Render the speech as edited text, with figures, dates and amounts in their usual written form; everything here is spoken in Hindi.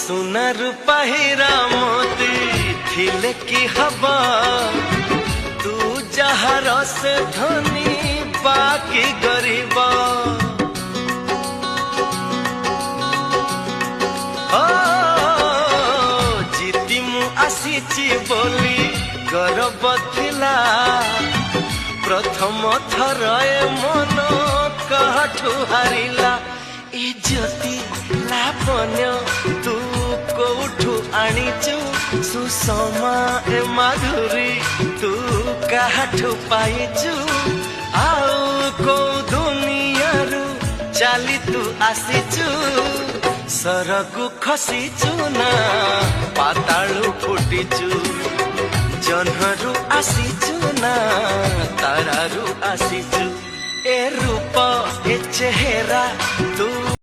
सुना रूपा हीरा मोती थिले की हवा तू जहार से धनी बाकी गरीब जीती मु आसीची बोली गर्व थिला प्रथम थर मन कहठू हारिला ए ज्योति लावण्य तू कोठू आनीचु सुषमा ए माधुरी तू काठू पाइचु आउ को दुनियारू चाली तू आसीचु सरगु खसीचु ना पातालू फुटीचु जन्हरू आसीचु ना तारारू आसीचु ए रूप ए चेहरा तू